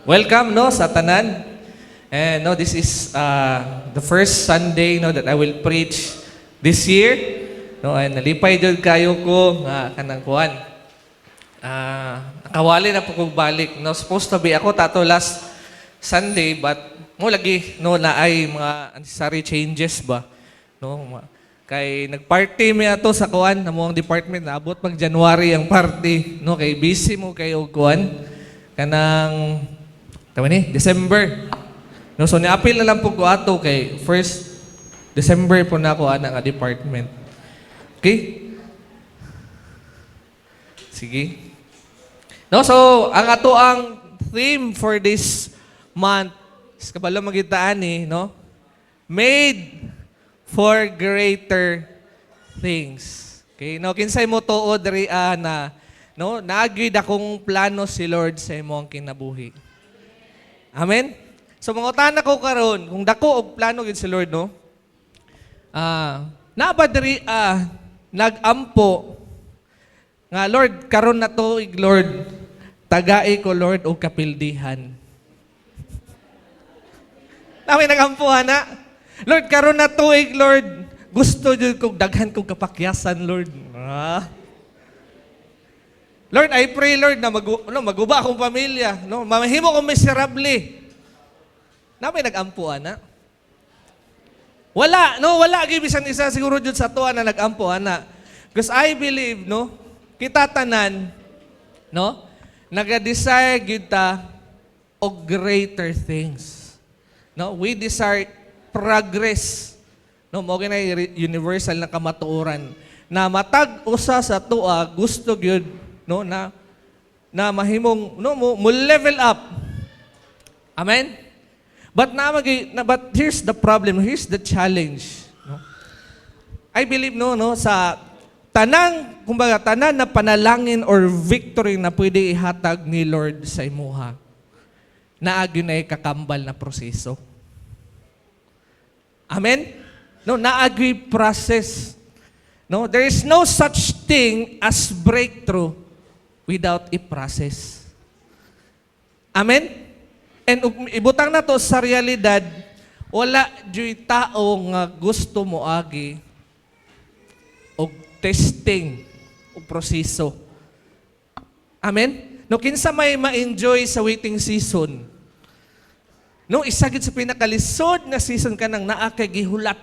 Welcome no sa tanan. And no, this is the first Sunday no that I will preach this year. No, and nalipay jud kayo ko nga kanang kuan. Nakawali na po kong balik. No, supposed to be ako tato last Sunday but mo lagi no na ay mga unnecessary changes ba. No, kay nagparty mi ato sa kuan na mong department naabot mag January ang party. No, kay busy mo kayo kuan kanang tama ni December. No, so ni-appeal na lang po ko ato kay first December po na ako ana nga department. Okay? Sige. No, so ang ato ang theme for this month is kabalo magitaan ni, no? Made for greater things. Okay? No, kinsay mo tuod diri na no, naagid akong plano si Lord sa imong kinabuhi. Amen. So mga utana ko karon, kung dako og plano gid si Lord no. Naaba diri nagampo nga Lord karon na to Lord tagai ko Lord og kapildihan. Namin nagampuhan na. Lord karon na to Lord gusto jud kog daghan kog kapakyasan Lord. Lord, I pray, Lord, na maguba akong pamilya. No? Mamahimo kong miserable. Na may nag-ampuan na? Wala, no? Wala. Gibisan isa siguro dyan sa tuwa na nag-ampuan na. Because I believe, no? Kita tanan, no? Nag-desire kita of greater things. No? We desire progress. No? Mo na universal na kamatuoran. Na matag usa sa tuwa, gusto gyud no na mahimong no mo level up. Amen. But but here's the problem, here's the challenge, no? I believe no sa kumbaga tanan na panalangin or victory na pwede ihatag ni Lord sa imuha. Naagyo na kakambal na proseso. Amen. No, naagyo process. No, there is no such thing as breakthrough without a process. Amen? And ibutang na to sa realidad, wala joy tao nga gusto mo agi og testing o proseso. Amen? No, kinsa may ma-enjoy sa waiting season. No, isagid sa pinakalisod na season ka nang naa kay gihulat.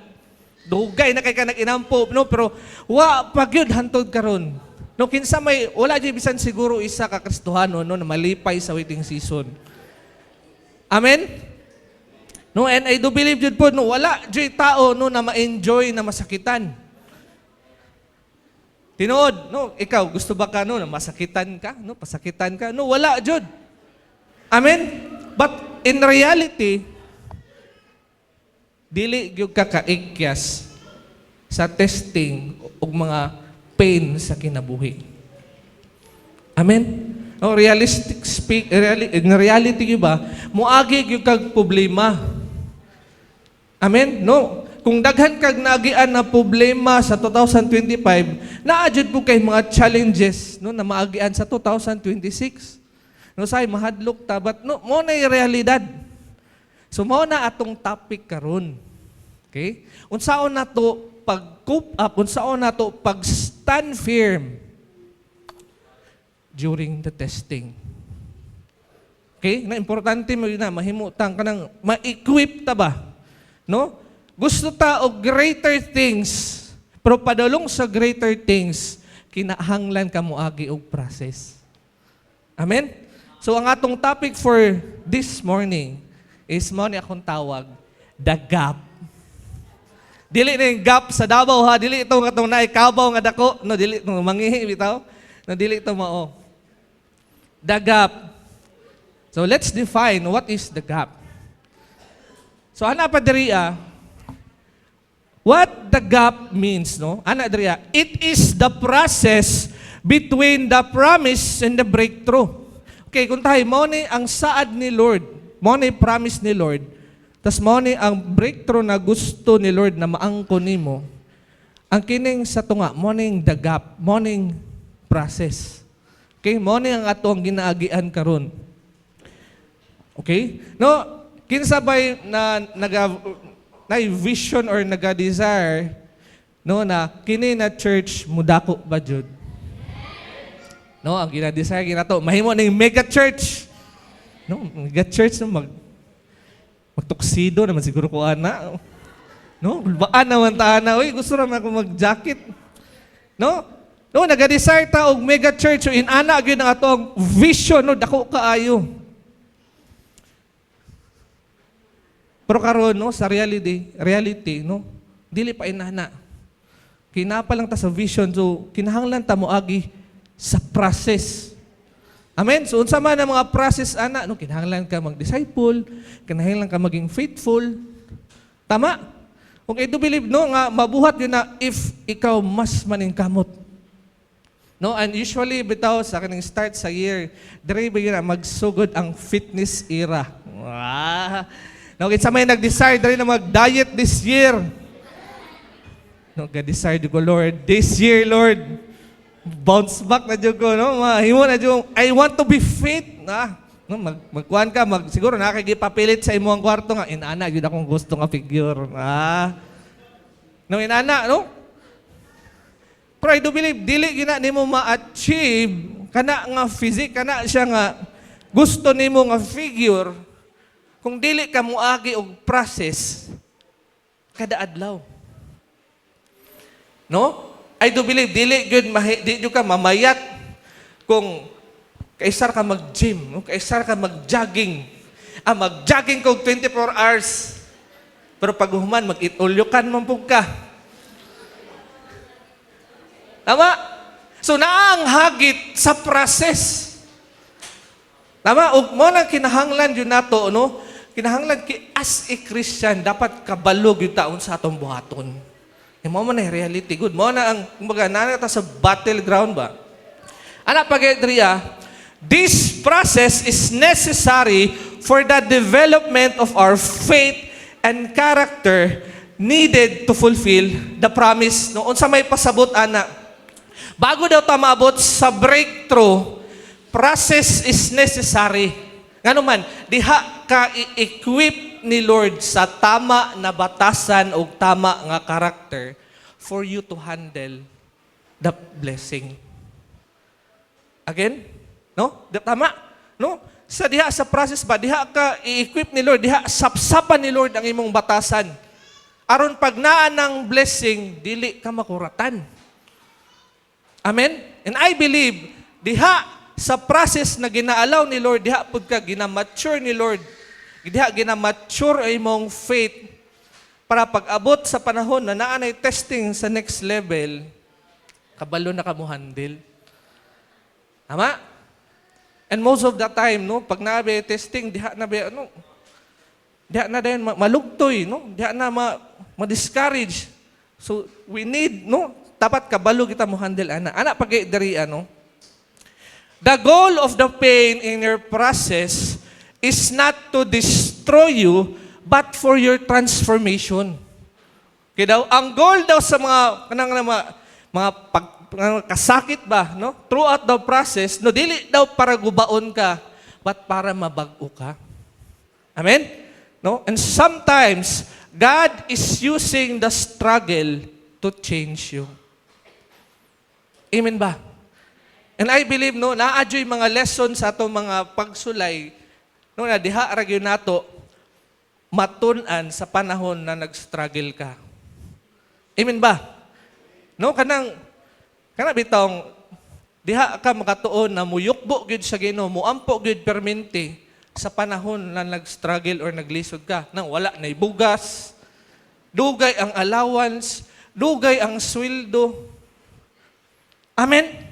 Dugay na kay ka nag-inampo, no, pero wa pagyud hantod karon. No, kinsa may wala di bisan siguro isa ka Kristohano no na malipay sa waiting season. Amen? No, and I do believe jud po no wala joy tao no na ma-enjoy na masakitan. Tinuod, no, ikaw gusto ba ka no na masakitan ka, no, pasakitan ka? No, wala jud. Amen? But in reality, dili gyud ka kaikyas sa testing ug mga pain sa kinabuhi. Amen? No, in reality ba, muagi gyud kag problema. Amen? No, kung daghan kag naagian na problema sa 2025, naa jud po kay mga challenges no na maagian sa 2026. No say mahadlok ta but no mo na realidad. So mao na atong topic karon. Okay? Unsaon na to pag-cope up, unsaon na to pag-stand firm during the testing. Okay? Na importante mo na mahimutang ka nang ma-equip ta ba? No? Gusto ta og greater things, pero padulong sa greater things, kinahanglan ka mo agi og process. Amen? So ang atong topic for this morning is mo ni akong tawag, the gap. Dili na yung gap sa Davao ha, dili itong katong naikabaw nga dako, no, dili itong mangihi bitaw, no, dili ito mao. The gap. So let's define what is the gap. So ana pa diri what the gap means, no? Ana diri it is the process between the promise and the breakthrough. Okay, kung tayo, mo ni ang saad ni Lord, mo ni promise ni Lord, tas mo ni ang breakthrough na gusto ni Lord na maangko nimo, ang kining sa tunga, mo ning the gap, mo ning process. Okay, mo ni ang atong ginaagian karon. Okay? No, kinsabay na vision or naga-desire no na kini na church mudako ba jud? No, ang gina-desire ginato mahimo ning mega church. No, mega church no magtuksido naman siguro ko ana. No, baan naman ta na, oy, gusto naman ako mag-jacket. No? No, naga-desire ta og mega church so inana gyud ang atong vision no dako kaayo. Pero karon no sa reality no dili pa inana. Kinapa lang ta sa vision so kinahanglan ta moagi sa process. Amen. So unsa man ang mga process ana no kinahanglan ka mag-disciple, kinahanglan ka maging faithful. Tama? Kung I do believe no nga mabuhat yun na if ikaw mas maningkamot. No, and usually bitaw sa kaning start sa year, dire ba yun na magsugod ang fitness era. No, kinsa may nag-desire dire na mag-diet this year. No, ga-desire ko Lord, this year Lord, bounce back na jud ko no, mahimo na jud I want to be fit na. No, magkuhan ka, siguro nakikipapilit sa imong kwarto nga, inana, yun akong gusto nga figure. No, inana, no? Pero I do believe, dili gina nimo ma-achieve, kana nga physique, kana siya nga, gusto nimo nga figure, kung dili ka muagi og process, kada adlaw. No? I do believe, dili jud ka mamayat, kung kaisar ka mag-gym, no? Kaisar ka mag-jogging. Mag-jogging kog 24 hours. Pero pag human, mag-itulyokan man po ka. Tama? So, naang hagit sa process. Tama? Ug mo nang kinahanglan yun nato, no? Kinahanglan as a Christian, dapat kabalog yung taon sa atong buhaton. Mo man na reality. Good. Mo na ang, kumbaga, nanata sa battleground ba? Anak pag-edriya, this process is necessary for the development of our faith and character needed to fulfill the promise. No, unsa may pasabot ana. Bago daw ta maabot sa breakthrough, process is necessary. Ngano man, diha ka i-equip ni Lord sa tama na batasan o tama nga character for you to handle the blessing. Again? No? Tama? No? Sa diha sa process ba, diha ka i-equip ni Lord, diha sapsapan ni Lord ang imong batasan. Aron pag naa ng blessing, dili ka makuratan. Amen? And I believe, diha sa process na ginaalaw ni Lord, diha pud ka ginamature ni Lord. Diha ginamature ang imong faith para pag-abot sa panahon na naanay testing sa next level, kabalo na ka mo handle. Tama? And most of the time, no, pag nabi testing, diha na ba, ano, diha na din malugtoy, no, diha na ma-discourage. So, we need, no, dapat kabalo kita mo handle, ana. Ana, pag-diri, ano, the goal of the pain in your process is not to destroy you, but for your transformation. Okay daw, ang goal daw sa mga kasakit ba, no? Throughout the process, no, dili daw para gubaon ka, but para mabag-o ka. Amen? No? And sometimes, God is using the struggle to change you. Amen ba? And I believe, no, naadyo'y mga lessons sa itong mga pagsulay, no, na diha ragyo nato, matun-an sa panahon na nag-struggle ka. Amen ba? No, kanang bitong diha ka makatuon na muyukbo gyud sa Ginoo, muampo gyud permente sa panahon na nag-struggle or naglisod ka nang wala nay bugas, dugay ang allowance, dugay ang sweldo. Amen.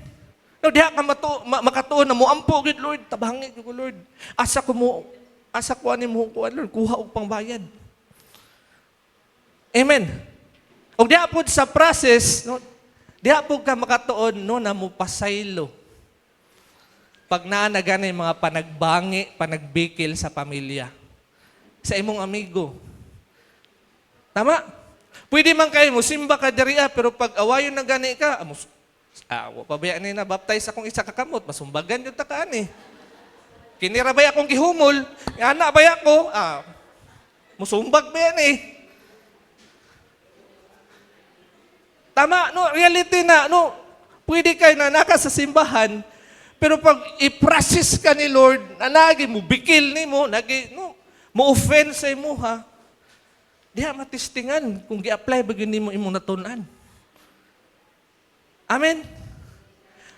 No, diha ka makatuon na muampo gyud Lord, tabangi gyud ko Lord. Asa ko ani mo ko Lord, kuha og pangbayad. Amen. Og diha pud sa process, no, diha po ka makatuon no, na mupasaylo. Pag naanaganay mga panagbangi, panagbikil sa pamilya. Sa imong amigo. Tama? Pwede man kayo, musimba ka diriya, pero pag awayon na gani ka, pabayaan na baptize akong isa kakamot, masumbagan yung takaan eh. Kinira ba akong gihumol? Ana ba ako? Musumbag ba yan eh? Tama, no? Reality na, no? Pwede kayo na naka sa simbahan, pero pag i-process ka ni Lord, nanagi mo, bikil ni mo, mo-offend sa imo, ha? Diha matistingan kung gi-apply ba yun mo imong natunan. Amen?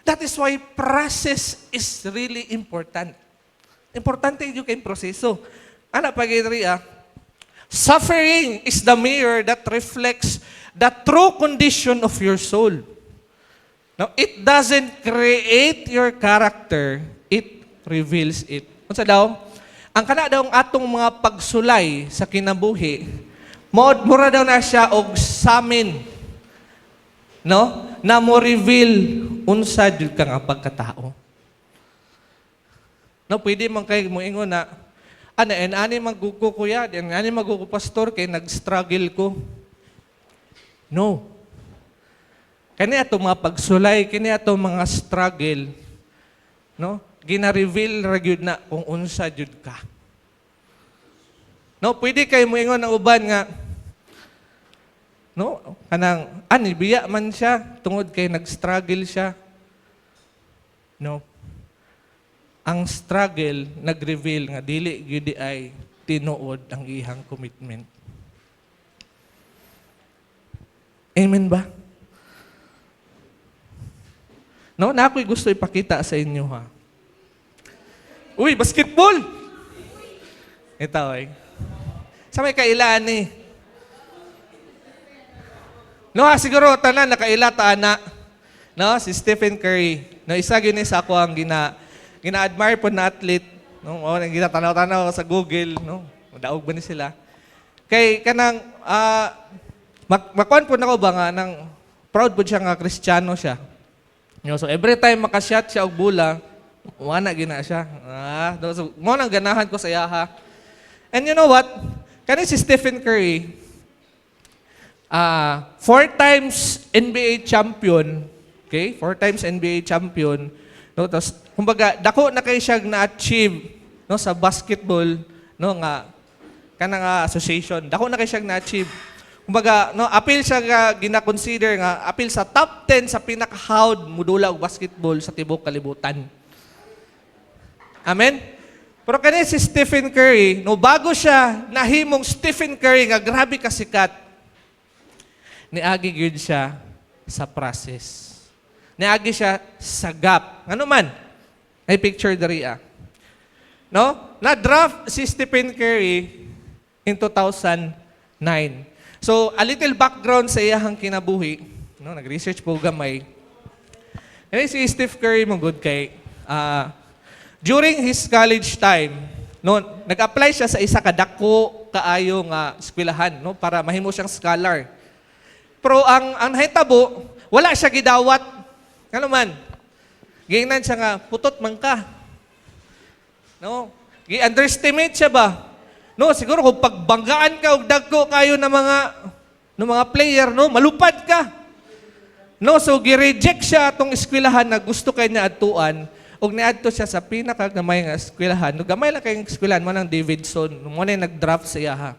That is why process is really important. Importante yung kayong proseso. Ano pa suffering is the mirror that reflects the true condition of your soul. Now, it doesn't create your character, it reveals it. Unsa daw? Ang kana daw ang atong mga pagsulay sa kinabuhi, mura daw na siya og samin. No? Na mo reveal unsa jud ka nga pagkatao. No, pwede man kay mo ingon na ani magguko kuya, ani magguko pastor kay nag-struggle ko. No. Kani ato mga pagsulay, kani ato mga struggle, no? Gina-reveal ra gyud na kung unsa jud ka. No, pwede kay mo ingon na uban nga no, kanang biya man siya tungod kay nag-struggle siya. No. Ang struggle nag-reveal nga dili gyud ay tinuod ang ihang commitment. Amen ba? No, na ako'y gusto ipakita sa inyo, ha. Uy, basketball! Ito, eh. Sa may kailaan, eh. No, siguro, tanan, nakaila ta, ana. No, si Stephen Curry. No, isa yun sa ako ang gina-admire po na athlete. No, ginatanaw-tanaw sa Google. No, daog ba ni sila? Kay, kanang, makuan po na ko ba nga, nang proud po siya nga Kristiyano siya. So every time makashot siya og bola, wala gina siya. So mo nang ganahan ko sa yaha. And you know what? Kani si Stephen Curry, 4 times NBA champion. Okay? 4 times NBA champion. No, tapos kumbaga dako na kay siya na-achieve no sa basketball no nga kanang association. Dako na kay siya na-achieve. Kumbaga, no, apil siya gina-consider nga, apil sa top 10 sa pinaka-hawd mudula og basketball sa tibok kalibutan. Amen? Pero kani si Stephen Curry, no, bago siya nahimong Stephen Curry nga grabe kasikat, niagi gyud siya sa process. Niagi siya sa gap. Ano man? May picture diri. No? Na-draft si Stephen Curry in 2009. So, a little background sa iyahang kinabuhi. No, nag-research po gamay. And si Steph Curry mo good kay during his college time, no, nag-apply siya sa isa ka dako kaayo nga eskwelahan, no, para mahimo siyang scholar. Pero ang nahitabo, wala siya gidawat. Ano man? Gingnan siya nga putot man ka. No? Gi-underestimate siya ba? No, siguro kung pagbanggaan ka o dagko kayo ng mga player, no, malupad ka. No, so gi-reject siya atong eskwelahan na gusto kay niya atuan og niadto siya sa pinakagamay nga eskwelahan. No, gamay lang kayong eskwelahan mo ng Davidson. Mo na nag-draft siya ha.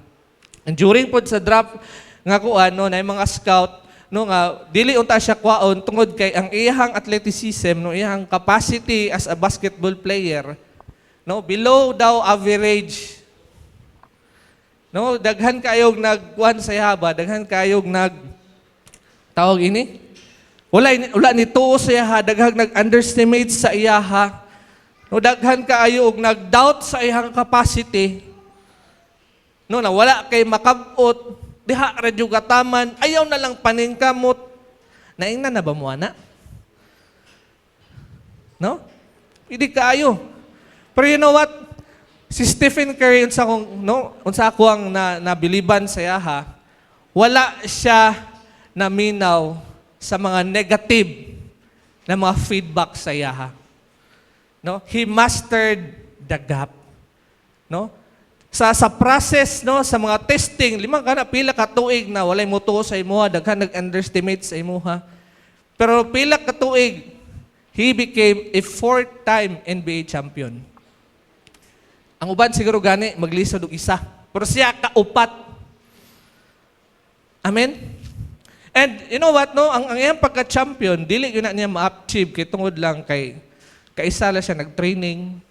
And during pod sa draft nga kuan no, na mga scout no nga dili unta siya kwaon tungod kay ang iyang athleticism, no, iyang capacity as a basketball player, no, below daw average. No, daghan kayog nagkuhan sa yaba, daghan kayog tawag ini. Wala ni tuo sa yaha, daghang nag-underestimate sa iyaha. No, daghan kaayo og nag-doubt sa iyang capacity. No, na wala kay makabot, diha ra jud gataman, ayaw na lang paningkamot. Naingnan na ba mo ana? No? Hindi kaayo. Pero you know what? Si Stephen Curry, unsa ako ang nabiliban sa yaha, wala siya naminaw sa mga negative na mga feedback sa yaha. No? He mastered the gap. No? Sa process, no, sa mga testing, pila ka tuig na walay motuo sa imuha, daghan nag-underestimate sa imuha. Pero pila ka tuig, he became a 4-time NBA champion. Ang uban siguro gani maglisod og isa. Pero siya kaupat. Amen. And you know what, no? Ang iyang pagka-champion, dili yun na niya ma-achieve kay tungod lang kay kaisa la siya nag-training,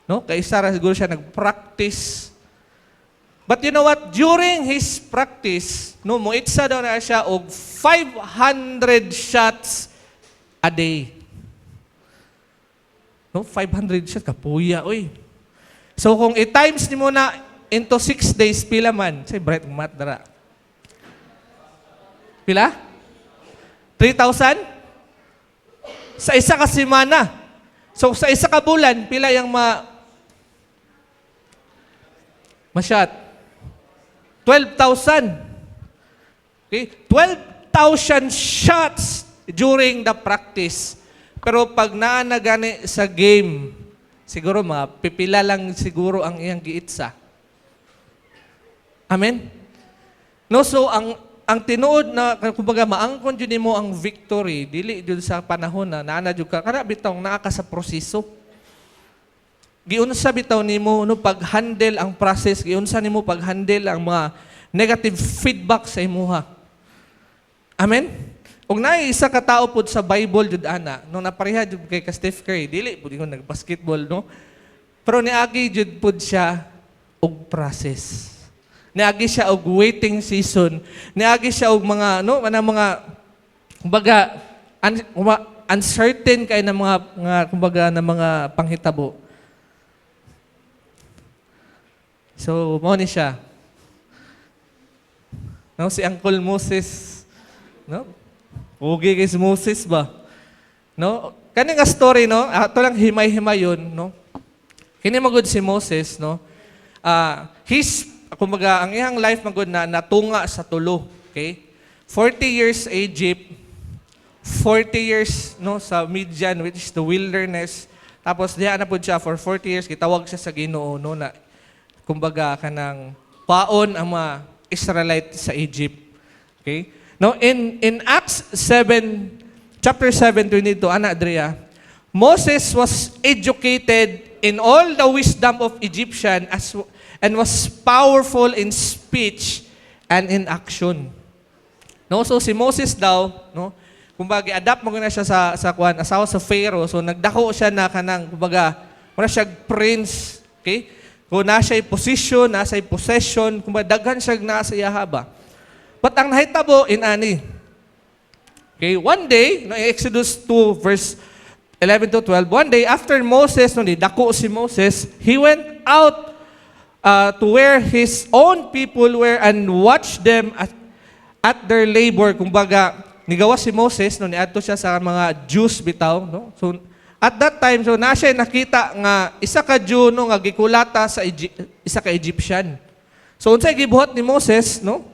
no? Kaisa ra siguro siya nag-practice. But you know what? During his practice, no, moitsa daw na siya og 500 shots a day. No, 500 shots kapuya, oy. So kung i-times ni mo na into 6 days, pila man? Say, bright math dara. Pila? 3,000? Sa isa ka semana. So sa isa ka bulan, pila yung ma-shot? 12,000. Okay? 12,000 shots during the practice. Pero pag naanagani sa game, siguro pipila lang siguro ang iyang giitsa. Amen? No, so ang tinuod na, kumbaga, maangkon dyan mo ang victory, dili dyan sa panahon na naana dyan ka, kada bitong naaka sa proseso. Giunsa bitaw nimo no pag-handle ang process, giunsa nimo pag-handle ang mga negative feedback sa imuha. Amen? Ug naay isa ka tawo pod sa Bible jud ana, nung napareha jud kay Steph Curry, dili pud ingon nag-basketball, no? Pero niagi jud pod siya og process. Niagi siya og waiting season. Niagi siya og mga kumbaga uncertain kay na kumbaga na mga panghitabo. So mo ni siya. No, si Uncle Moses, no? Ugi kay si Moses ba? No? Kani nga story, no? Ato lang himay-himayon, no? Kini magud si Moses, no? Kumbaga, ang iyang life magod na natunga sa tulo. Okay? 40 years Egypt, 40 years no sa Midian, which is the wilderness. Tapos diha na pud siya for 40 years, gitawag siya sa Ginoo no na kumbaga kanang paon ang mga Israelite sa Egypt. Okay? Now in Acts 7 chapter 7:22 ana Adria, Moses was educated in all the wisdom of Egyptian and was powerful in speech and in action. No, so si Moses daw, no, kumbaga adapt mo na siya sa kuan, asawa sa Pharaoh. So nagdako siya na kanang kumbaga, wala siya prince, okay? Kung nasa position, nasa possession, kumbaga daghan siya nasa yahaba. But ang nahitabo in ani. Okay, one day, no, Exodus 2 verse 11 to 12, one day after Moses, no, dako si Moses, he went out to where his own people were and watched them at their labor. Kumbaga, nigawa si Moses, no, niadto siya sa mga Jews bitaw, no? So, at that time, so na siya nakita nga isa ka Jew, no, nga gikulata sa isa ka Egyptian. So, unsay gibuhat ni Moses, no?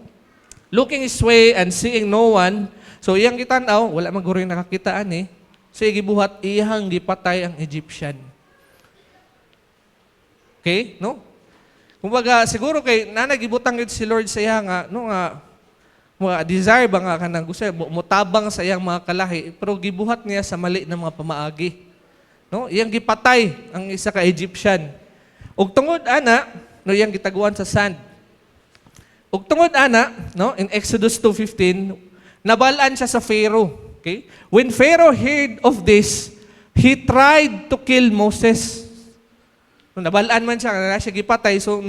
Looking his way and seeing no one, so iyang gitan-aw, wala man guro yung nakakitaan eh. So, gibuhat, iyang gipatay ang Egyptian. Okay, no? Kumbaga, siguro kay nanagibutang yun si Lord sa iya nga, no nga, mga desire ba nga kanang gusto, mutabang sa iyang mga kalahi, pero gibuhat niya sa mali ng mga pamaagi. No? Iyang gipatay ang isa ka Egyptian. Ug tungod ana, no, iyang gitaguan sa sand. Ug tungod ana, no, in Exodus 2:15, nabalaan siya sa Pharaoh. Okay? When Pharaoh heard of this, he tried to kill Moses. Nabalaan man siya, na siya gipatay. So,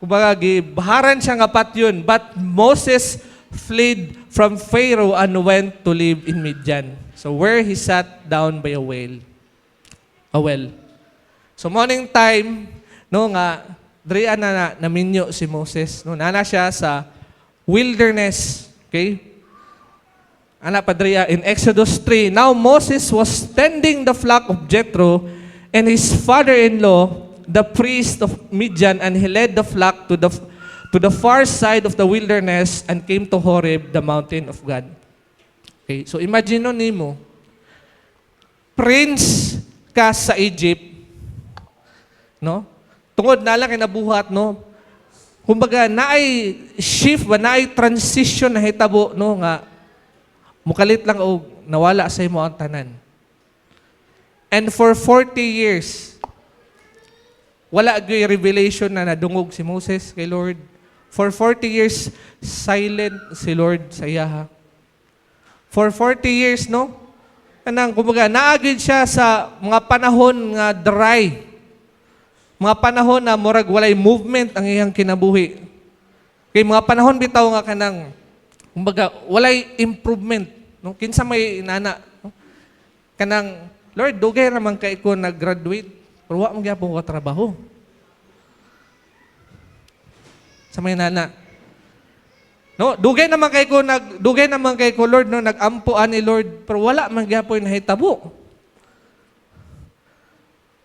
kumbaga, gibaharan siya nga patyon. But Moses fled from Pharaoh and went to live in Midian. So, where he sat down by a well. A well. So, morning time, no, nga, driya na naminyo si Moses. No, nana siya sa wilderness. Okay? Ana pa driya, in Exodus 3, now Moses was tending the flock of Jethro, and his father-in-law, the priest of Midian, and he led the flock to the far side of the wilderness and came to Horeb, the mountain of God. Okay, so imagine nimo, prince ka sa Egypt, no? Tungod na lang kinabuhat, no? Kumbaga, naay shift ba, naay transition na hitabo, no? Nga, mukalit lang o nawala sa imo ang tanan. And for 40 years, wala gyud revelation na nadungog si Moses kay Lord. For 40 years, silent si Lord sa iya. For 40 years, no? Kanang, kumbaga, naagid siya sa mga panahon nga dry. Mga panahon na murag walay movement ang iyang kinabuhi. Kay mga panahon bitaw nga kanang, kumbaga, walay improvement. No? Kinsa may inana. No? Kanang, Lord, dugay naman kay ko nag-graduate, pero wa man gyapon ko trabaho. Sa may nana. No, dugay naman kay ko Lord no nagampo ani Lord, pero wala man gyapon nahitabo.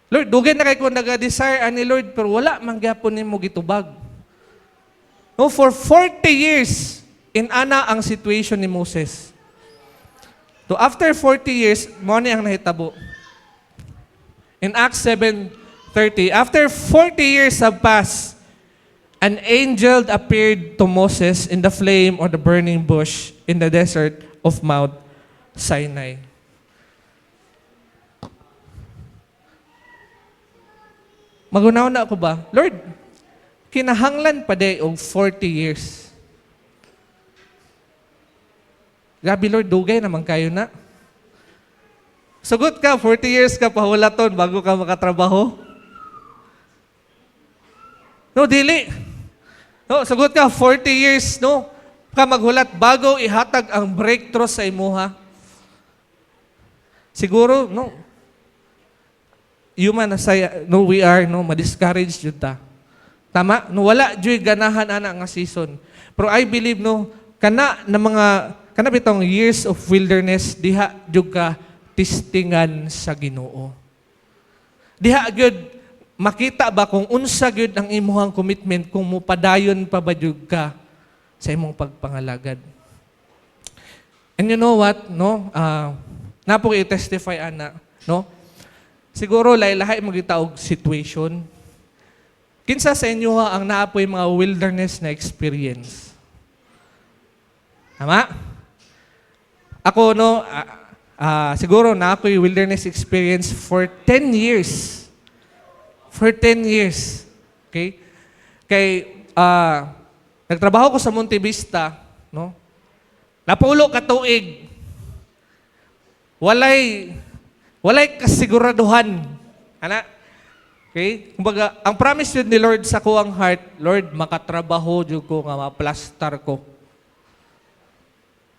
Lord, dugay na kay ko naga-desire ani Lord, pero wala man gyapon nimo gitubag. No, for 40 years in ana ang situation ni Moses. So after 40 years, mo ni ang nahitabo. In Acts 7:30, after 40 years have passed, an angel appeared to Moses in the flame or the burning bush in the desert of Mount Sinai. Magunaw na ako ba? Lord, kinahanglan pa day og 40 years. Grabe Lord, dugay naman kayo na. Sugot ka, 40 years ka pahulaton bago ka makatrabaho. No, dili. No, sagot ka, 40 years, no? Ka maghulat bago ihatag ang breakthrough sa imuha. Siguro, no? Human as no, we are, no? Ma-discourage yun ta. Tama? No, wala dyo'y ganahan ana nga season. Pero I believe, no? Kana bitong years of wilderness, diha dyo ka testingan sa Ginoo. Diha gyud makita ba kung unsa gyud ang imuhang commitment kung mupadayon pa ba jud ka sa imong pagpangalagad. And you know what, no? Napo i-testify ana, no? Siguro lahi-lahi magita og situation. Kinsa sa inyo ang naapoy mga wilderness na experience? Tama? Ako, no, siguro naapoy wilderness experience for 10 years. For 10 years. Okay? Kay, nagtrabaho ko sa Monte Vista, no? Napulo ka tuig. Walay kasiguraduhan. Ana? Okay? Kumbaga, ang promise yun ni Lord sa kuang heart, Lord, makatrabaho jud ko nga maplastar ko.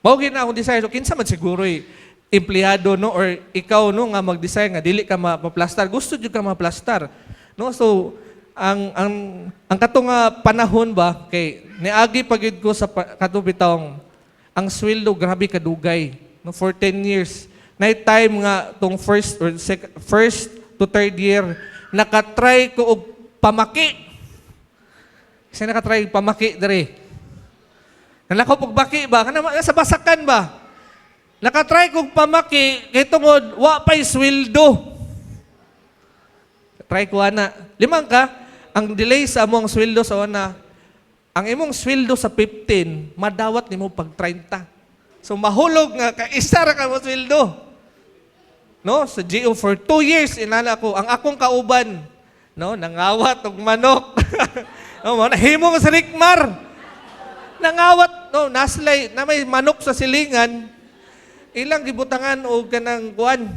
Mao na akong desire. So, kinsa man siguro empleyado, no? Or ikaw, no, nga mag-desire nga, dili ka maplastar. Gusto jud ka maplastar. No, so ang katong panahon ba kay niagi pagid ko sa katubitawng ang sweldo grabe kadugay no for 10 years. Night time nga tong first to third year nakatry ko og pamaki. Kasi nakatry pamaki diri. Nalako og baki ba kana sa basakan ba? Nakatry ko og pamaki kay tungod wa pay sweldo. Try ko ana. Limang ka, ang delay sa among sweldo sa una, ang imong sweldo sa 15, madawat nimo pag 30. So mahulog nga, kaisa ra ka mo sweldo. No? Sa GO for 2 years, inana ko, ang akong kauban, no? Nangawat og manok. No, nahimo sa rikmar. Nangawat, no? Naslay, na may manok sa silingan, ilang gibutangan o kanang kuan,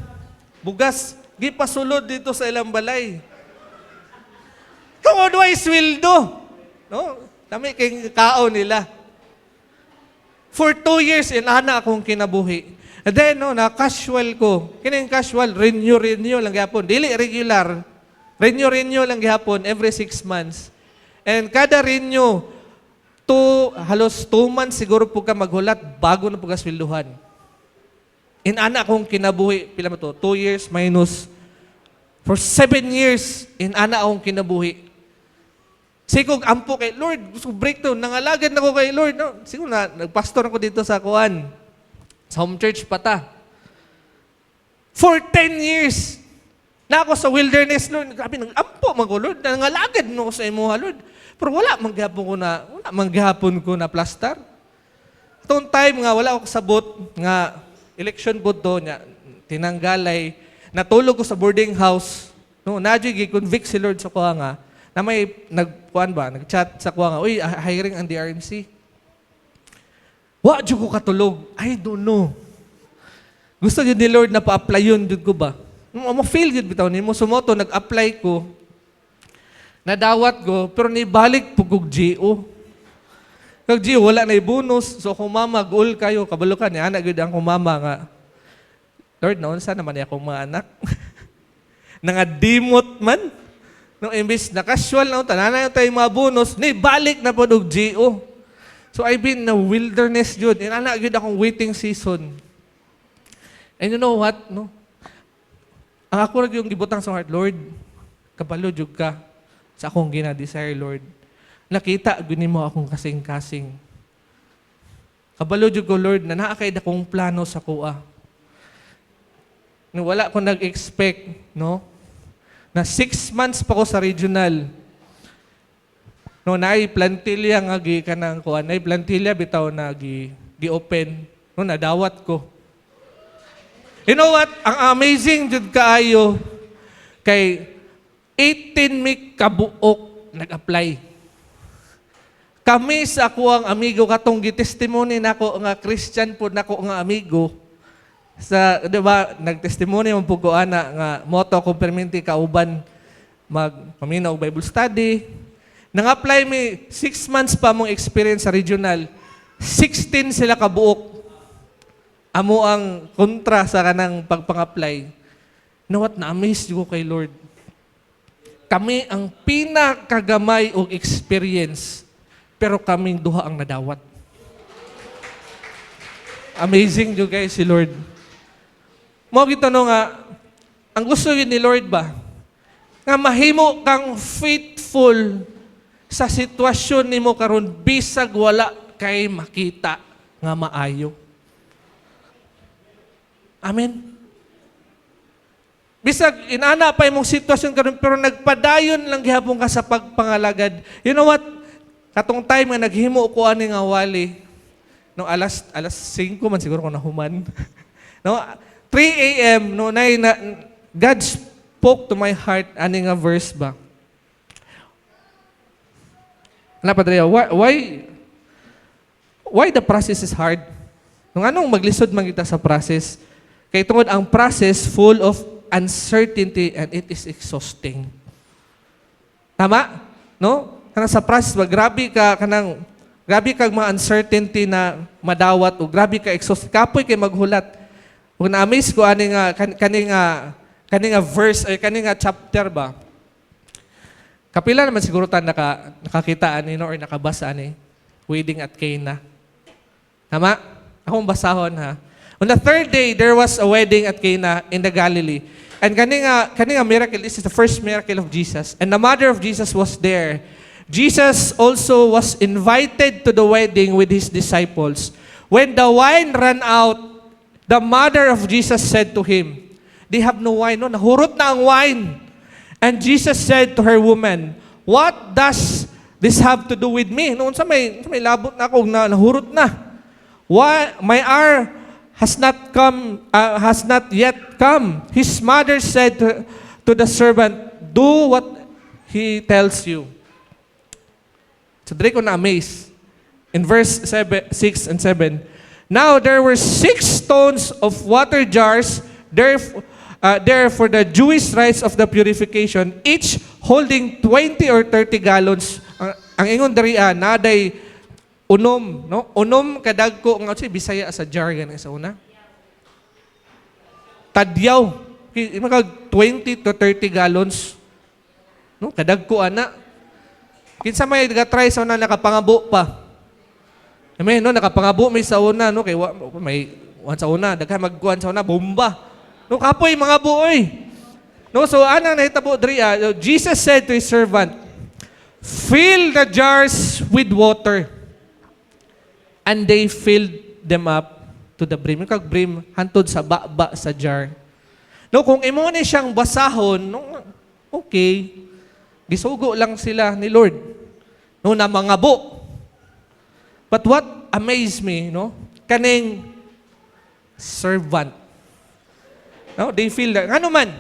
bugas, gipasulod dito sa ilang balay. Tungod way sweldo. No? Dami kay kao nila. For 2 years, inana akong kinabuhi. And then, no, na-casual ko. Kining casual, renew lang gihapon. Dili regular. Renew lang gihapon every 6 months. And kada renew, halos 2 months siguro po ka maghulat bago na po ka swelduhan. Inana akong kinabuhi, pila mo to? 2 years minus. For 7 years, inana akong kinabuhi. Siguro ampo kay Lord, gusto breakdown, nangalagad na ko kay Lord. No? Siguro nagpastor ako dito sa Kuan. Sa home church pa ta. For 10 years, na ako sa wilderness, Lord. Grabe, nag-ampo man ko, Lord. Nangalagad no sa imo, Lord. Pero wala manggihapon ko na plastar. Itong time nga, wala ako kasabot nga election po to niya, tinanggalay, natulog ko sa boarding house. No, nadyo gi-convict si Lord sa kuha nga, na may nag-chat sa kuha nga, uy, hiring ang DRMC. Wa, dyan ko katulog. I don't know. Gusto yun ni Lord na pa-apply yun, dyan ko ba? Ma-feel yun, bitaw ni mo. Sumoto, nag-apply ko, nadawat ko, pero nibalik po kong GO. Kag GO, wala na bonus. So kung mama, goal kayo, kabalukan niya, anak yun ang kumama nga. Lord, naon sa naman niya akong mga anak. Nangadimot man. Nung imbis na casual na tanan na tayo mga bonus, nibalik na po ng GO. So I've been in a wilderness yun. Inana yun akong waiting season. And you know what? No? Ang ako rin yung gibutang sa heart, Lord, kabalo jud ka sa akong gina-desire, Lord. Nakita, gunin mo akong kasing-kasing. Kabalo jud ko, Lord, na naakay akong plano sa kuha. No, wala ko nag-expect, no? Na 6 months pa ko sa regional. No, naay plantilla nga gi kanang kuan, naay plantilla bitaw na gi-open. No, nadawat ko. You know what? Ang amazing jud kaayo kay 18 mi kabuok nag-apply. Kami sa ako ang amigo katong gi-testimony nako nga Christian pud nako nga amigo sa di ba nag-testimony man pud ko ana nga moto ko perminti kauban magpaminaw og Bible study. Nang-apply mi 6 months pa mong experience sa regional. 16 sila kabuok. Amo ang kontra sa kanang pagpang-apply. You know what? Na-amaze ko kay Lord. Kami ang pinakagamay og experience, pero kaming duha ang nadawat. Amazing jo guys si Lord. Mo gitanong nga, ang gusto yun ni Lord ba? Nga mahimo kang faithful sa sitwasyon nimo karon bisag wala kay makita nga maayo. Amen. Bisag inana pa imong sitwasyon karon pero nagpadayon lang gihapon ka sa pagpangalagad. You know what? Katong time nga naghimo ko ani nga wali no alas 5 man siguro ko nahuman. No 3 a.m. no na God spoke to my heart ani nga verse ba. Ana padre, why the process is hard? Nung anong maglisod man kita sa process? Kay tungod ang process full of uncertainty and it is exhausting. Tama? No? Kanang sa process, grabe kag mga uncertainty na madawat o grabe ka exhausting. Kapoy kay maghulat. Kung na-amaze ko ani nga verse ay kani nga chapter ba. Kapila naman siguro ta nakakita ani no or nakabasa ani wedding at Cana. Tama? Akong basahon ha. On the 3rd day, there was a wedding at Cana in the Galilee. And kaninga miracle, this is the first miracle of Jesus. And the mother of Jesus was there. Jesus also was invited to the wedding with his disciples. When the wine ran out, the mother of Jesus said to him, they have no wine. No? Nahurot na ang wine. And Jesus said to her, woman, what does this have to do with me? Noon sa may labot na ako na nahurot na. Why, my hour has not yet come. His mother said to the servant, do what he tells you. So dre ko na amaze. In verse 6 and 7, now there were 6 stones of water jars there for the Jewish rites of the purification, each holding 20 or 30 gallons. Ang ingon dariya, naday unom, no? Unom kadagko nga si Bisaya sa jar ganing sa una. Tadyaw. Magag 20 to 30 gallons. No? Kadagko ana. Kinsa may try sa una nakapangabo pa. Amen, no? Nakapangabo may sa una, no? Kay may wan sa una, daghan magkuan sa una bomba. No kapoy mga buoy. No, so anang nahitabo diri, Jesus said to his servant, fill the jars with water. And they filled them up to the brim. Yung kag-brim, hantod sa baba sa jar. No, kung imo ni siyang basahon, no, okay, gisugo lang sila ni Lord. No, na mangabo. But what amazed me, no, kaning servant. No, they feel that, ano man,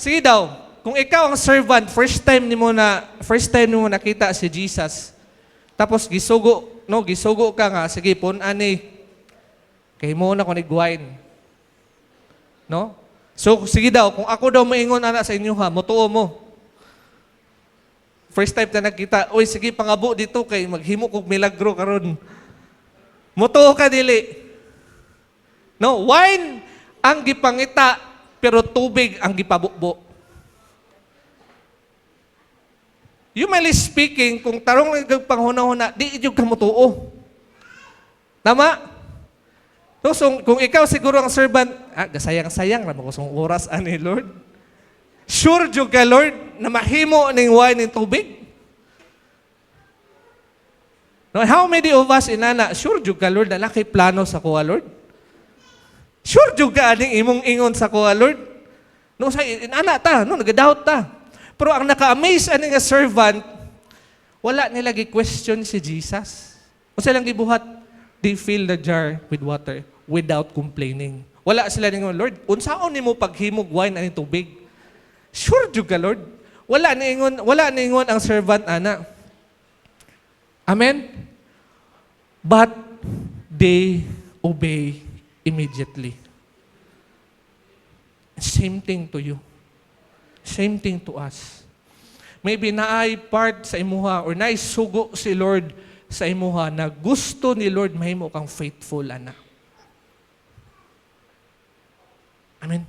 sige daw, kung ikaw ang servant, first time nimo nakita si Jesus. Tapos gisugo ka nga, sige pon ani kay mo na ko ni wine. No? So sige daw, kung ako daw maingon ana sa inyo ha, motuo mo. First time na nakita, oy sige pangabo dito kay maghimo kog milagro karon. Motuo ka dili. No, wine ang gipangita pero tubig ang gipabukbo. Humanly speaking, kung tarong panghuna-huna, di iyong kamutuo. Tama? So, kung ikaw siguro ang servant, gasayang-sayang, ramo ko sa oras ani Lord. Sure jud ka, Lord, na mahimo ning wine ng tubig? No, how many of us inana, sure jud ka, Lord, na laki plano sa kuha, Lord? Sure jud ka aning imong ingon sa kuha, Lord? No, sa inana ta, no, nag-doubt ta. Pero ang naka-amaze ani nga servant, wala nila gi-question si Jesus. O silang gibuhat, they fill the jar with water without complaining. Wala sila ningon, Lord, unsaon nimo paghimog wine ani tubig? Sure jud ka, Lord. Wala niingon ang servant ana. Amen? But they obey immediately. Same thing to you. Same thing to us. Maybe naay part sa imuha or naay sugo si Lord sa imuha na gusto ni Lord mahimo kang faithful, ana. Amen.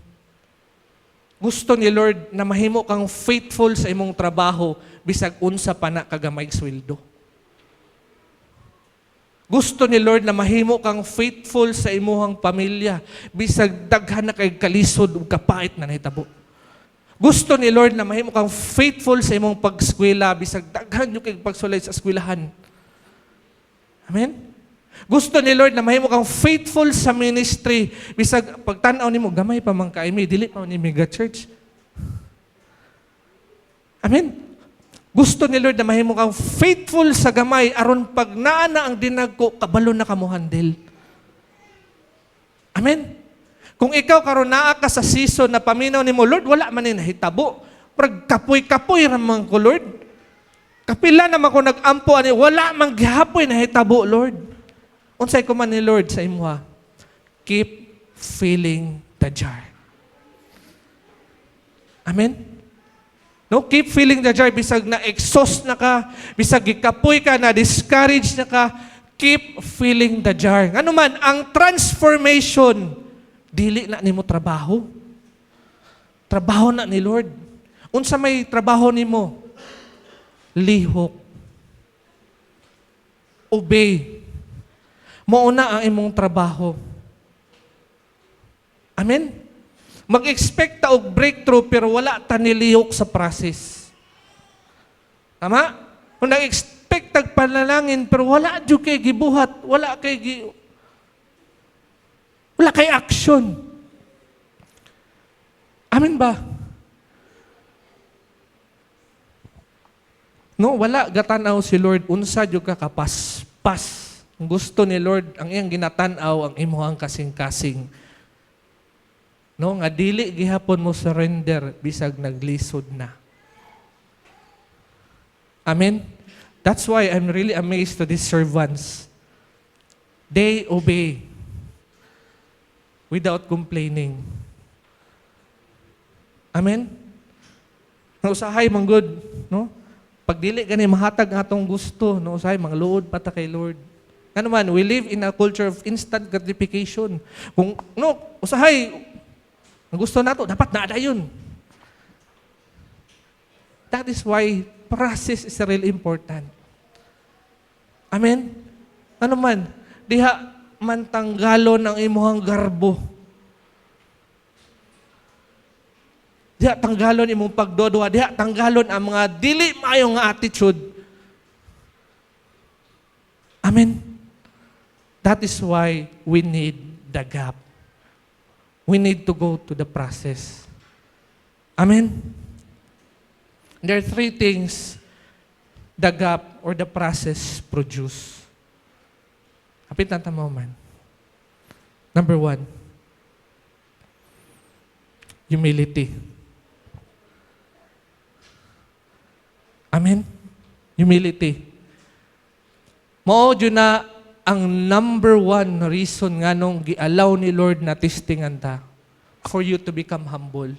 Gusto ni Lord na mahimo kang faithful sa imong trabaho bisag unsa pa na kagamay sweldo. Gusto ni Lord na mahimo kang faithful sa imuhang pamilya bisag daghan na kay kalisod ug kapait na nahitabo. Gusto ni Lord na mahimo kang faithful sa imong pag-eskwela bisag daghan yung kay pagsulay sa eskwelahan. Amen? Gusto ni Lord na mahimo kang faithful sa ministry bisag pagtan-aw nimo gamay pa man kay dili pa ni mega church. Amen? Gusto ni Lord na mahimo kang faithful sa gamay aron pag naa na ang dinagko kabalo na kamo handle. Amen? Kung ikaw karon naa ka sa season na paminaw nimo, Lord, wala man ni nahitabo. Prag kapoy-kapoy ra man ko, Lord. Kapila naman ko nag-ampo ani, wala man gihapoy nahitabo, Lord. Unsay ko man ni Lord sa imuha? Keep filling the jar. Amen? No, keep filling the jar bisag na exhaust na ka, bisag gikapoy ka na discourage na ka, keep filling the jar. Ano man ang transformation dili na nimo trabaho. Trabaho na ni Lord. Unsa may trabaho nimo? Lihok. Obey. Mauna ang imong trabaho. Amen? Mag-expect ta og breakthrough pero wala ta nilihok sa process. Tama? Kung nag-expect tag panalangin pero wala jud kay gibuhat, wala kay action. Amen ba? No, wala gatanaw si Lord unsa jud ka kapaspas. Gusto ni Lord ang iyang ginatanaw ang imuhang kasing-kasing. No, nga dili gihapon mo surrender bisag naglisod na. Amen. That's why I'm really amazed to these servants. They obey without complaining. Amen? Nausahay man good, no? Pag dili gani mahatag atong gusto, nausahay mangluod pa ta kay Lord. Ano man, we live in a culture of instant gratification. Kung usahay ang gusto nato, dapat na yun. That is why process is really important. Amen? Ano man, diha man tanggalon ang imuhang garbo. Diha tanggalon imong pagdodwa, diha tanggalon ang mga dili maayo nga attitude. Amen. That is why we need the gap. We need to go to the process. Amen. There are three things the gap or the process produce. Hapit na tama man. Number 1, humility. Amen? Humility. Mao dyan na ang number one reason nga nung gi-allow ni Lord na testingan ta for you to become humble.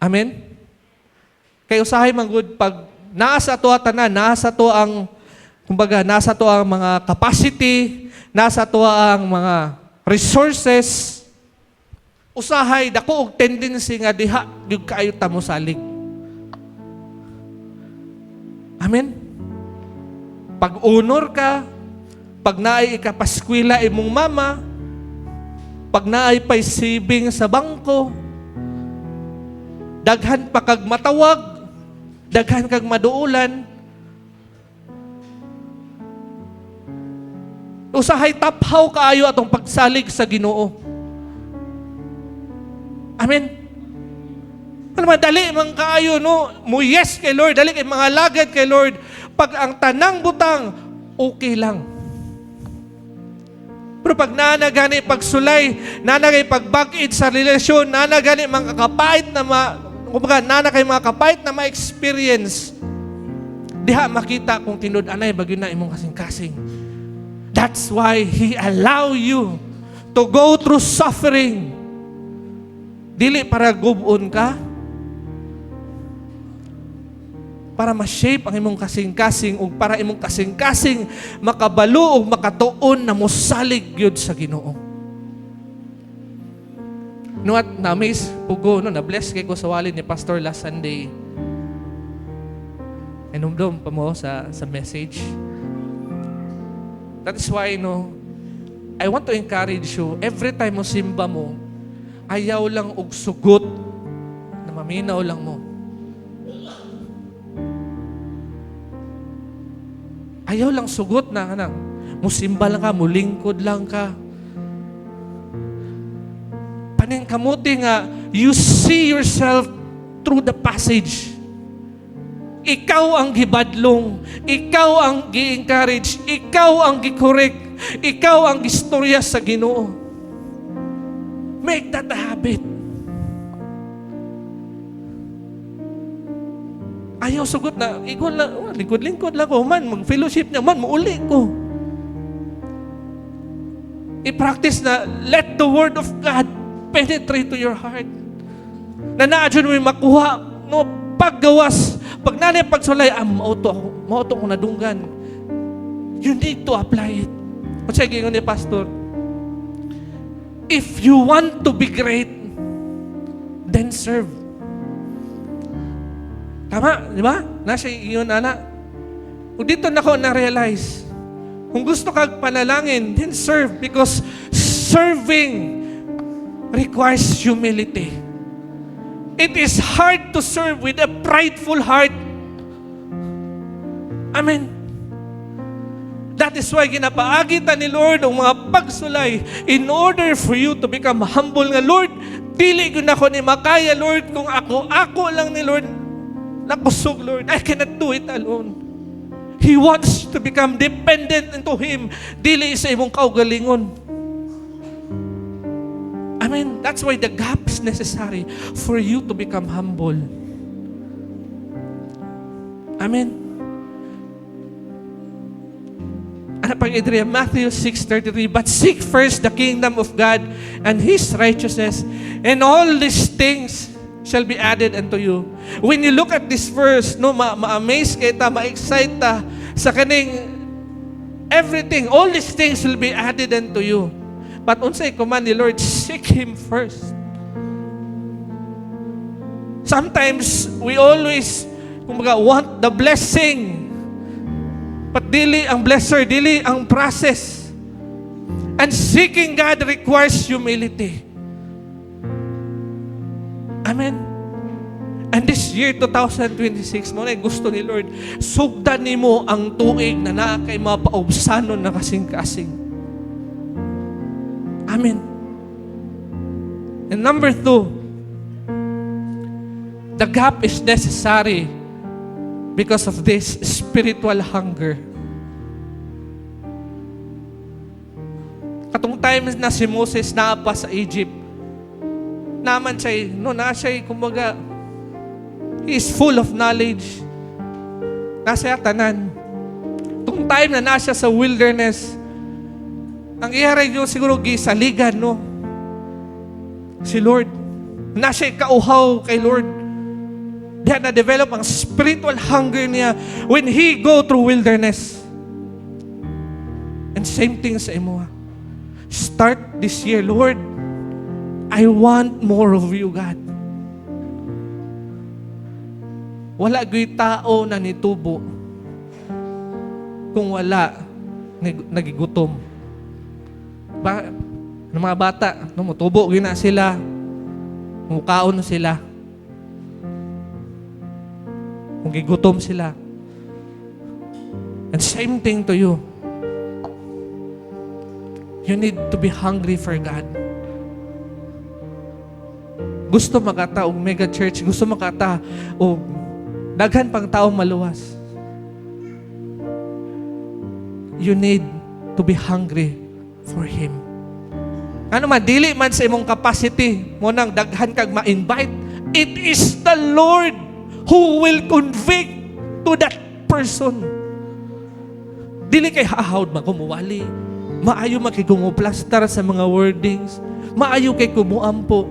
Amen? Kaya usahay man good pag nasa to tanan, nasa to ang kumbaga nasa to ang mga capacity, nasa to ang mga resources, usahay dako og tendency nga diha gyud kaayo ta mo salig. Amen? Pag honor ka, pag naay ikapaskwila imong mama, pag naay pay saving sa bangko, daghan pa kag matawag, daghan kag maduulan, usahay taphaw kaayo atong pagsalig sa Ginoo. Amen? Ano man, dali man kaayo, no? Mo yes kay Lord, dali kay mga lagad kay Lord. Pag ang tanang butang, okay lang. Pero pag nanagani pagsulay, nanagay pagbag-id sa relasyon, nanagani mga kapait na kumbaga, nanagay mga kapait na ma-experience, diha makita kung tinud-anay bagyo na imong kasing-kasing. That's why He allow you to go through suffering. Dili para gubon ka, para ma-shape ang imong kasing-kasing o para imong kasing-kasing makabalo o makatuon na mosalig yun sa Ginoo. No at na-amaze pugo, no, na-bless kay ko sa walid ni Pastor last Sunday. Inumdum pa mo sa message. That is why, no, I want to encourage you, every time mo simba mo, ayaw lang og sugot na maminaw lang mo. Ayaw lang sugot na kanang musimba lang ka, mulingkod lang ka. Paning kamuti nga, you see yourself through the passage. Ikaw ang gibadlong, ikaw ang gi-encourage, ikaw ang gi-correct, ikaw ang gistorya sa Ginoo. Make that a habit. Ayaw sugot na, ikaw lang, lingkod-lingkod lang ko, man, mag-fellowship niya, man, mauli ko. I-practice na, let the Word of God penetrate to your heart. Na naadyan mo yung makuha, no, paggawas, pag nanay pagsulay, mauto ko nadunggan. You need to apply it. O siya, gingon ni Pastor, if you want to be great, then serve. Tama, di ba? Nasa iyon, anak. Kung dito na ko na-realize, kung gusto kang panalangin, then serve because serving requires humility. It is hard to serve with a prideful heart. Amen. That is why ginapaagitan ni Lord ang mga pagsulay in order for you to become humble nga, Lord, dili ko na ko ni makaya, Lord, kung ako lang ni Lord, nakusog, Lord. I cannot do it alone. He wants to become dependent into Him. Dili sa imong kaugalingon. Amen. That's why the gap is necessary for you to become humble. Amen. Ano pang Adrian? Matthew 6:33, but seek first the kingdom of God and His righteousness, and all these things shall be added unto you. When you look at this verse, no, ma-amaze kita, ma-excite ta sa kaning everything, all these things will be added unto you. But unsay command ni Lord, seek Him first. Sometimes we always kumbaga want the blessing, but dili ang blesser, dili ang process. And seeking God requires humility. Amen. And this year, 2026, mo na gusto ni Lord, sugdan nimo ang tuig na nakay mapaubsanon na kasing-kasing. Amen. And number 2, the gap is necessary because of this spiritual hunger. Katong time na si Moses naapa sa Egypt, naman siya, no, na siya, kumbaga, He is full of knowledge. Nasa tanan. Tung time na nasa sa wilderness, ang iharay nyo siguro gisaligan, no? Si Lord. Nasa kauhaw kay Lord. Diya na-develop ang spiritual hunger niya when He go through wilderness. And same thing sa imo. Start this year, Lord, I want more of you, God. Wala gay tao na nitubo kung wala nagigutom. Ng mga bata, no, mutubo gina sila, mukaon sila, kung gigutom sila. And same thing to you. You need to be hungry for God. Gusto makata og mega church, gusto makata og daghan pang taong maluwas. You need to be hungry for Him. Ano man, dili man sa imong capacity, mo nang daghan kag ma-invite, it is the Lord who will convict to that person. Dili kay hahawd magkumuwali, maayo makikunguplastar sa mga wordings, maayo kay kumuampo.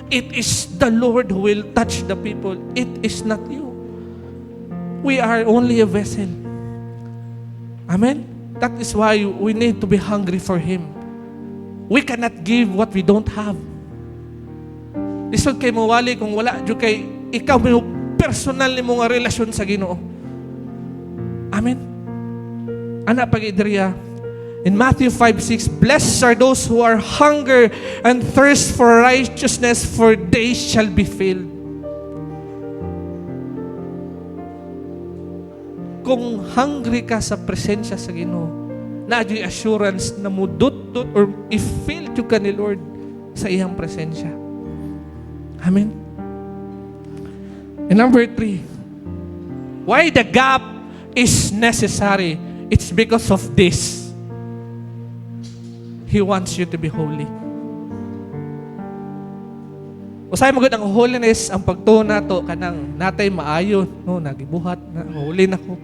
It is the Lord who will touch the people. It is not you. We are only a vessel. Amen? That is why we need to be hungry for Him. We cannot give what we don't have. Isod kay mawali kung wala dyo kay ikaw may personal ni mga relasyon sa Ginoo. Amen? Ana pag-idriya. In Matthew 5:6, blessed are those who are hunger and thirst for righteousness, for they shall be filled. Kung hungry ka sa presensya sa Ginoo, na yung assurance na mudot-dot or i-feel you ka ni Lord sa iyang presensya. Amen? And number 3, why the gap is necessary? It's because of this. He wants you to be holy. Usay mo gud ang holiness, ang pagtuo nato kanang natay maayo, no, nagibuhat na holy na ko.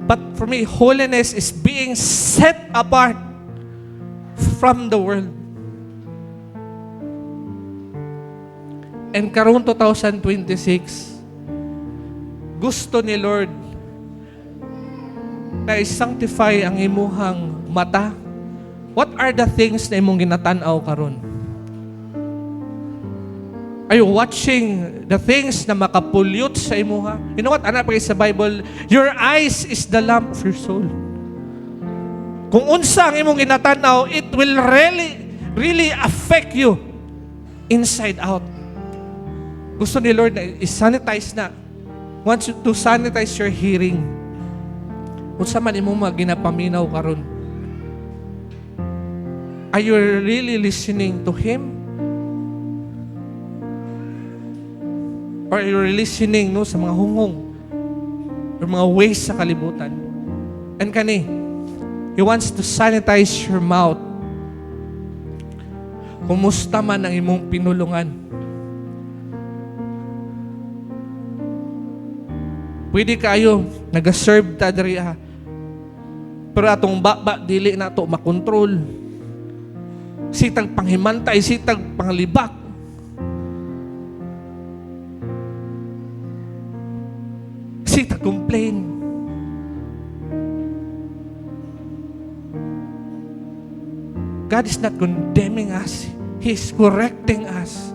But for me, holiness is being set apart from the world. And karon 2026, gusto ni Lord na i-sanctify ang imuhang mata. What are the things na imong ginatanaw karon? Are you watching the things na makapollute sa imuha? You know what? Anak pa sa Bible, your eyes is the lamp of your soul. Kung unsa ang imong ginatanaw, it will really affect you inside out. Gusto ni Lord na i-sanitize na. Wants you to sanitize your hearing. Unsa man imong mga ginapaminaw karon? Are you really listening to Him? Or you're listening no, sa mga hungong or mga ways sa kalibutan. And kani, He wants to sanitize your mouth. Kumusta man ang imong pinulungan? Pwede kayo nag-serve ta diri pero atong baba dili na to makontrol. Sitag panghimantay, sitag panglibak. Sitag complain. God is not condemning us. He is correcting us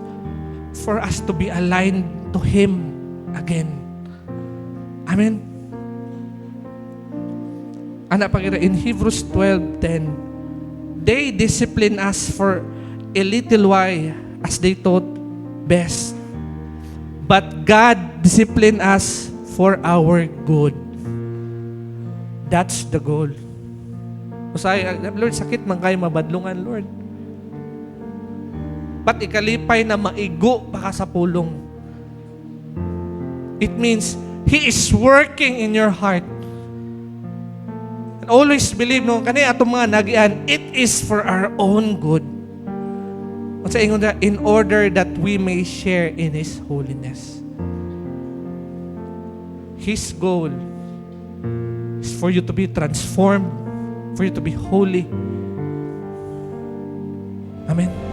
for us to be aligned to Him again. Amen. Anak pag in Hebrews 12:10, they discipline us for a little while as they thought best. But God disciplined us for our good. That's the goal. Usay, Lord, sakit man kayo mabadlungan, Lord. Ba't ikalipay na maigo pa ka sa pulong? It means He is working in your heart. And always believe, no, kani atong mga nagian, it is for our own good. In order that we may share in His holiness. His goal is for you to be transformed, for you to be holy. Amen.